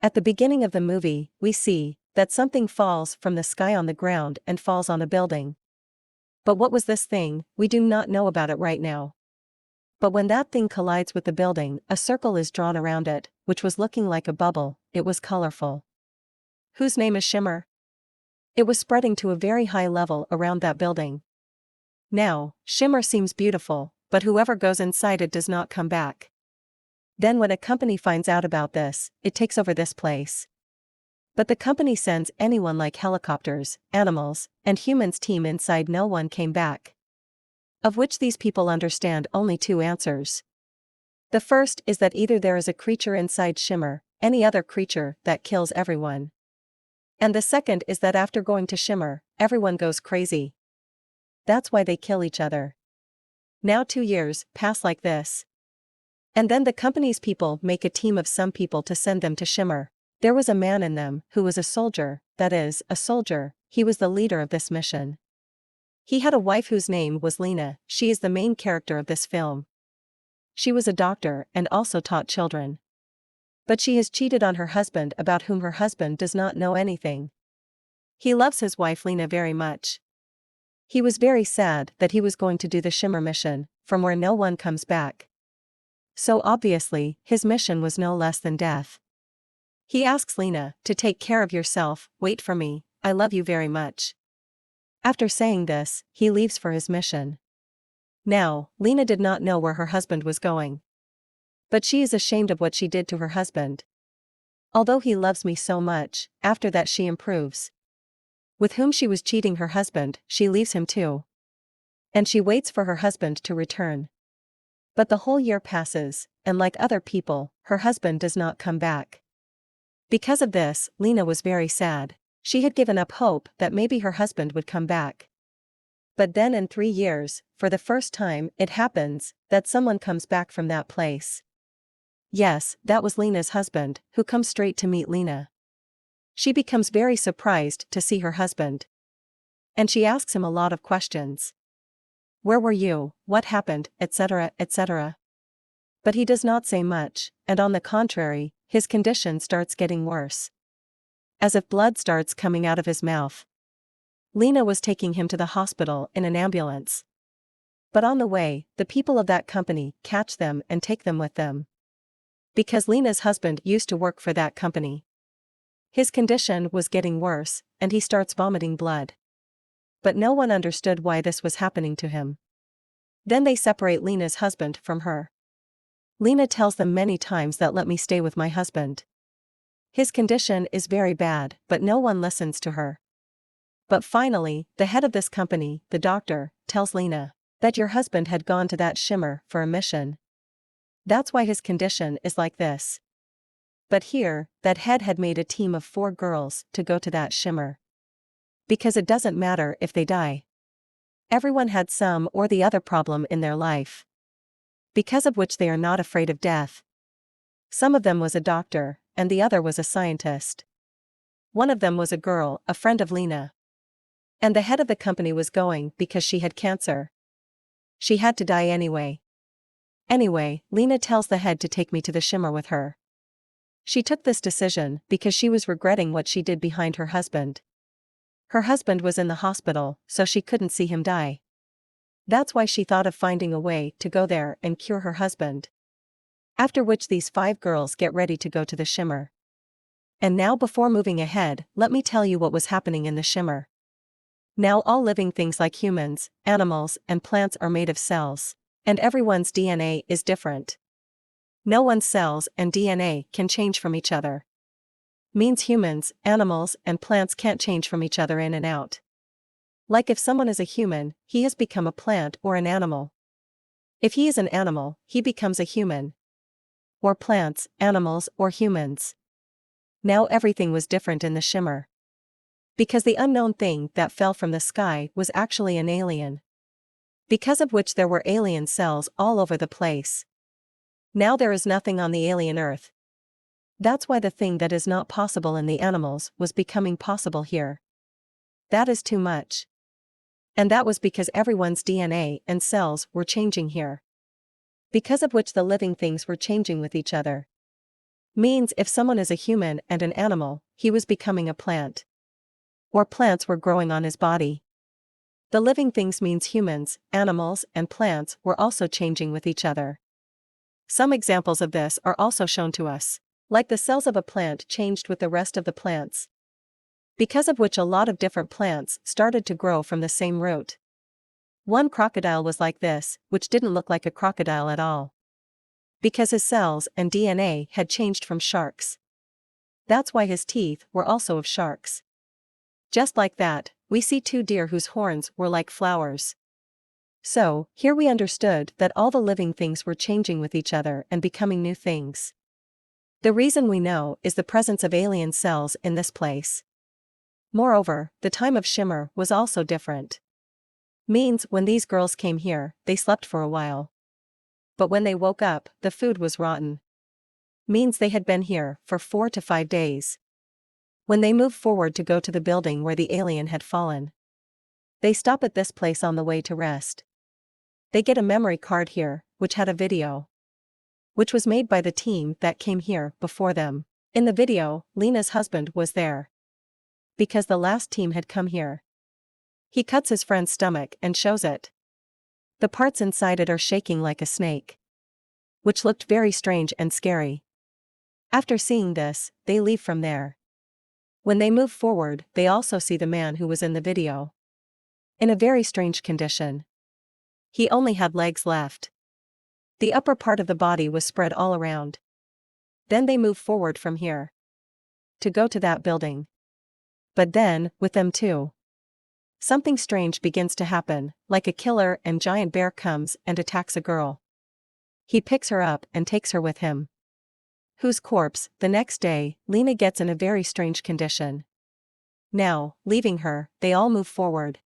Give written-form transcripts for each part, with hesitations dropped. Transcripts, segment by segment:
At the beginning of the movie, we see that something falls from the sky on the ground and falls on a building. But what was this thing? We do not know about it right now. But when that thing collides with the building, a circle is drawn around it, which was looking like a bubble. It was colorful. Whose name is Shimmer? It was spreading to a very high level around that building. Now, Shimmer seems beautiful, but whoever goes inside it does not come back. Then when a company finds out about this, it takes over this place. But the company sends anyone like helicopters, animals, and humans team inside. No one came back. Of which these people understand only two answers. The first is that either there is a creature inside Shimmer, any other creature that kills everyone. And the second is that after going to Shimmer, everyone goes crazy. That's why they kill each other. Now 2 years pass like this. And then the company's people make a team of some people to send them to Shimmer. There was a man in them who was a soldier, that is, a soldier. He was the leader of this mission. He had a wife whose name was Lena. She is the main character of this film. She was a doctor and also taught children. But she has cheated on her husband, about whom her husband does not know anything. He loves his wife Lena very much. He was very sad that he was going to do the Shimmer mission, from where no one comes back. So obviously, his mission was no less than death. He asks Lena to take care of yourself, wait for me, I love you very much. After saying this, he leaves for his mission. Now, Lena did not know where her husband was going. But she is ashamed of what she did to her husband. Although he loves me so much, after that she improves. With whom she was cheating her husband, she leaves him too. And she waits for her husband to return. But the whole year passes, and like other people, her husband does not come back. Because of this, Lena was very sad. She had given up hope that maybe her husband would come back. But then in 3 years, for the first time, it happens that someone comes back from that place. Yes, that was Lena's husband, who comes straight to meet Lena. She becomes very surprised to see her husband. And she asks him a lot of questions. Where were you, what happened, etc., etc. But he does not say much, and on the contrary, his condition starts getting worse. As if blood starts coming out of his mouth. Lena was taking him to the hospital in an ambulance. But on the way, the people of that company catch them and take them with them. Because Lena's husband used to work for that company. His condition was getting worse, and he starts vomiting blood. But no one understood why this was happening to him. Then they separate Lena's husband from her. Lena tells them many times that let me stay with my husband. His condition is very bad, but no one listens to her. But finally, the head of this company, the doctor, tells Lena that your husband had gone to that Shimmer for a mission. That's why his condition is like this. But here, that head had made a team of 4 girls to go to that Shimmer. Because it doesn't matter if they die. Everyone had some or the other problem in their life. Because of which they are not afraid of death. Some of them was a doctor, and the other was a scientist. One of them was a girl, a friend of Lena. And the head of the company was going because she had cancer. She had to die anyway. Anyway, Lena tells the head to take me to the Shimmer with her. She took this decision because she was regretting what she did behind her husband. Her husband was in the hospital, so she couldn't see him die. That's why she thought of finding a way to go there and cure her husband. After which these 5 girls get ready to go to the Shimmer. And now before moving ahead, let me tell you what was happening in the Shimmer. Now all living things like humans, animals, and plants are made of cells. And everyone's DNA is different. No one's cells and DNA can change from each other. Means humans, animals, and plants can't change from each other in and out. Like if someone is a human, he has become a plant or an animal. If he is an animal, he becomes a human. Or plants, animals, or humans. Now everything was different in the Shimmer. Because the unknown thing that fell from the sky was actually an alien. Because of which there were alien cells all over the place. Now there is nothing on the alien Earth. That's why the thing that is not possible in the animals was becoming possible here. That is too much. And that was because everyone's DNA and cells were changing here. Because of which the living things were changing with each other. means if someone is a human and an animal, he was becoming a plant. Or plants were growing on his body. The living things means humans, animals, and plants were also changing with each other. Some examples of this are also shown to us. Like the cells of a plant changed with the rest of the plants. Because of which a lot of different plants started to grow from the same root. One crocodile was like this, which didn't look like a crocodile at all. Because his cells and DNA had changed from sharks. That's why his teeth were also of sharks. Just like that, we see two deer whose horns were like flowers. So, here we understood that all the living things were changing with each other and becoming new things. The reason we know is the presence of alien cells in this place. Moreover, the time of shimmer was also different. Means when these girls came here, they slept for a while. But when they woke up, the food was rotten. Means they had been here for 4 to 5 days. When they move forward to go to the building where the alien had fallen, they stop at this place on the way to rest. They get a memory card here, which had a video, which was made by the team that came here before them. In the video, Lena's husband was there. Because the last team had come here. He cuts his friend's stomach and shows it. The parts inside it are shaking like a snake. Which looked very strange and scary. After seeing this, they leave from there. When they move forward, they also see the man who was in the video. In a very strange condition. He only had legs left. The upper part of the body was spread all around. Then they move forward from here. To go to that building. But then, with them too. Something strange begins to happen, like a killer and giant bear comes and attacks a girl. He picks her up and takes her with him. Whose corpse, the next day, Lena gets in a very strange condition. Now, leaving her, they all move forward.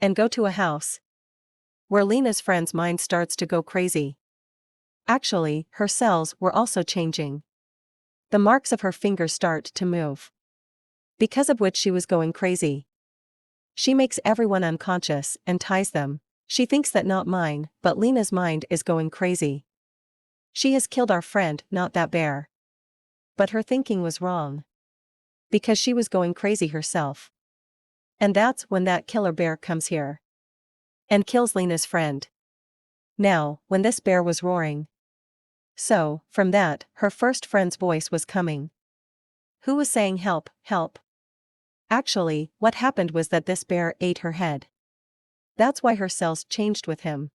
And go to a house. Where Lena's friend's mind starts to go crazy. Actually, her cells were also changing. The marks of her fingers start to move. Because of which she was going crazy. She makes everyone unconscious and ties them. She thinks that not mine, but Lena's mind is going crazy. She has killed our friend, not that bear. But her thinking was wrong. Because she was going crazy herself. And that's when that killer bear comes here. And kills Lena's friend. Now, when this bear was roaring. So, from that, her first friend's voice was coming. Who was saying help, help. Actually, what happened was that this bear ate her head. That's why her cells changed with him.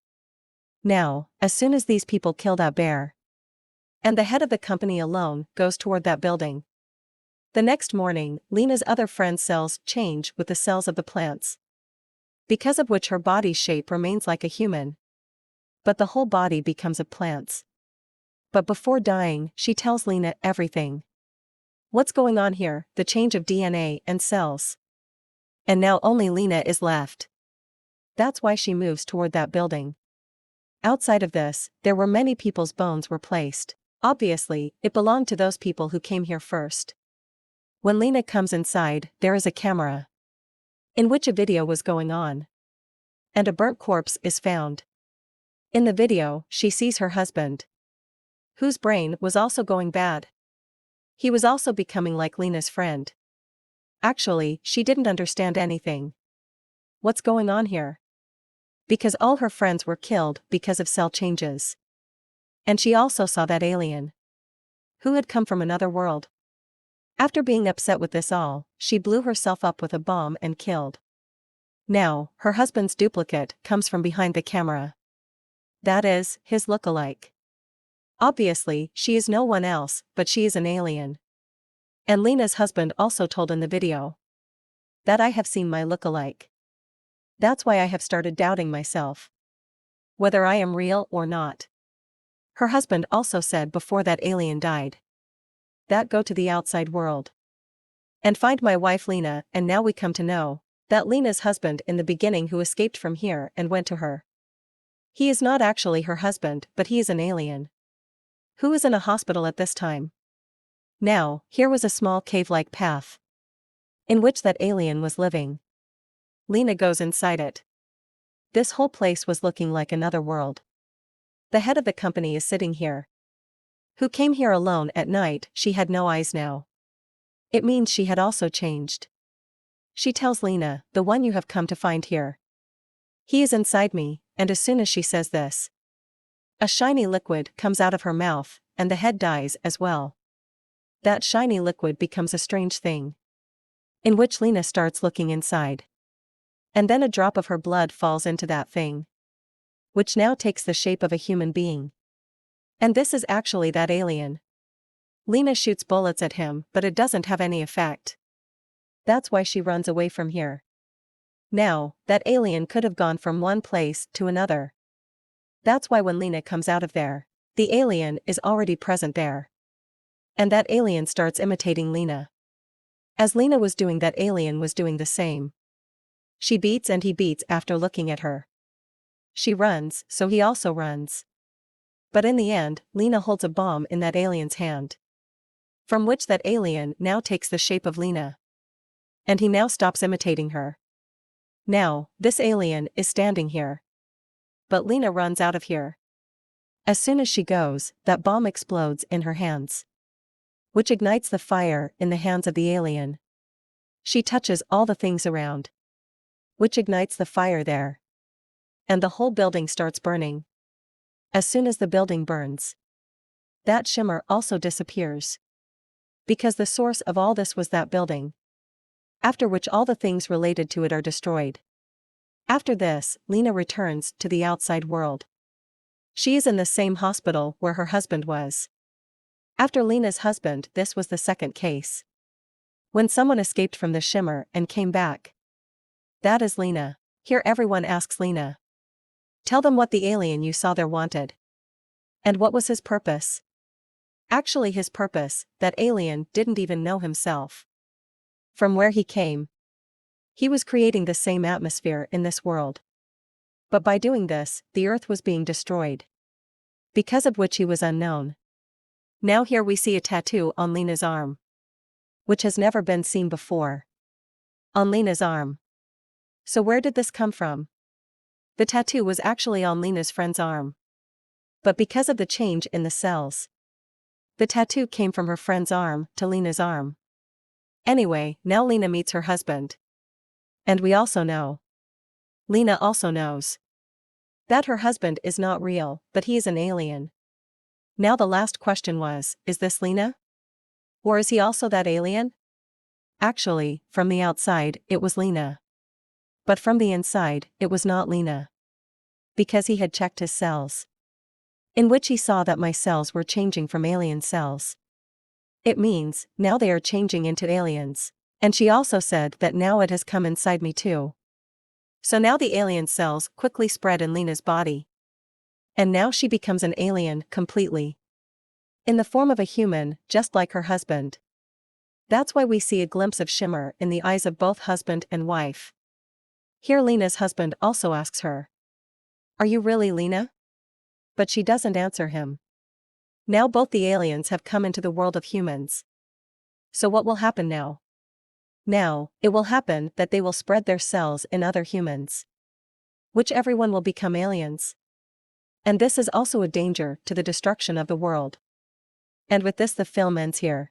Now, as soon as these people kill that bear. And the head of the company alone goes toward that building. The next morning, Lena's other friend's cells change with the cells of the plants. Because of which her body's shape remains like a human. But the whole body becomes of plants. But before dying, she tells Lena everything. What's going on here, the change of DNA and cells. And now only Lena is left. That's why she moves toward that building. Outside of this, there were many people's bones were placed. Obviously, it belonged to those people who came here first. When Lena comes inside, there is a camera. In which a video was going on. And a burnt corpse is found. In the video, she sees her husband. Whose brain was also going bad. He was also becoming like Lena's friend. Actually, she didn't understand anything. What's going on here? Because all her friends were killed because of cell changes. And she also saw that alien. Who had come from another world. After being upset with this all, she blew herself up with a bomb and killed. Now, her husband's duplicate comes from behind the camera. That is, his look-alike. Obviously, she is no one else, but she is an alien. And Lena's husband also told in the video. That I have seen my look-alike. That's why I have started doubting myself. Whether I am real or not. Her husband also said before that alien died. That go to the outside world. And find my wife Lena, and now we come to know. That Lena's husband in the beginning who escaped from here and went to her. He is not actually her husband, but he is an alien. Who is in a hospital at this time? Now, here was a small cave-like path. In which that alien was living. Lena goes inside it. This whole place was looking like another world. The head of the company is sitting here. who came here alone at night. She had no eyes now. It means she had also changed. She tells Lena, the one you have come to find here. He is inside me, and as soon as she says this, a shiny liquid comes out of her mouth, and the head dies as well. That shiny liquid becomes a strange thing, in which Lena starts looking inside. And then a drop of her blood falls into that thing, which now takes the shape of a human being. And this is actually that alien. Lena shoots bullets at him, but it doesn't have any effect. That's why she runs away from here. Now, that alien could have gone from one place to another. That's why when Lena comes out of there, the alien is already present there. And that alien starts imitating Lena. As Lena was doing, that alien was doing the same. She beats and he beats after looking at her. She runs, so he also runs. But in the end, Lena holds a bomb in that alien's hand, from which that alien now takes the shape of Lena. And he now stops imitating her. Now, this alien is standing here. But Lena runs out of here. As soon as she goes, that bomb explodes in her hands, which ignites the fire in the hands of the alien. She touches all the things around, which ignites the fire there. And the whole building starts burning. As soon as the building burns, that shimmer also disappears. Because the source of all this was that building. After which all the things related to it are destroyed. After this, Lena returns to the outside world. She is in the same hospital where her husband was. After Lena's husband, this was the second case. When someone escaped from the shimmer and came back. That is Lena. Here everyone asks Lena, tell them what the alien you saw there wanted. And what was his purpose? Actually his purpose, that alien didn't even know himself. From where he came, he was creating the same atmosphere in this world. But by doing this, the earth was being destroyed, because of which he was unknown. Now here we see a tattoo on Lena's arm, which has never been seen before. On Lena's arm. So where did this come from? The tattoo was actually on Lena's friend's arm. But because of the change in the cells, the tattoo came from her friend's arm to Lena's arm. Anyway, now Lena meets her husband. And we also know, Lena also knows, that her husband is not real, but he is an alien. Now the last question was, is this Lena? Or is he also that alien? Actually, from the outside, it was Lena. But from the inside, it was not Lena. Because he had checked his cells, in which he saw that my cells were changing from alien cells. It means, now they are changing into aliens. And she also said that now it has come inside me too. So now the alien cells quickly spread in Lena's body. And now she becomes an alien completely. In the form of a human, just like her husband. That's why we see a glimpse of shimmer in the eyes of both husband and wife. Here Lena's husband also asks her, are you really Lena? But she doesn't answer him. Now both the aliens have come into the world of humans. So what will happen now? Now, it will happen that they will spread their cells in other humans, which everyone will become aliens. And this is also a danger to the destruction of the world. And with this the film ends here.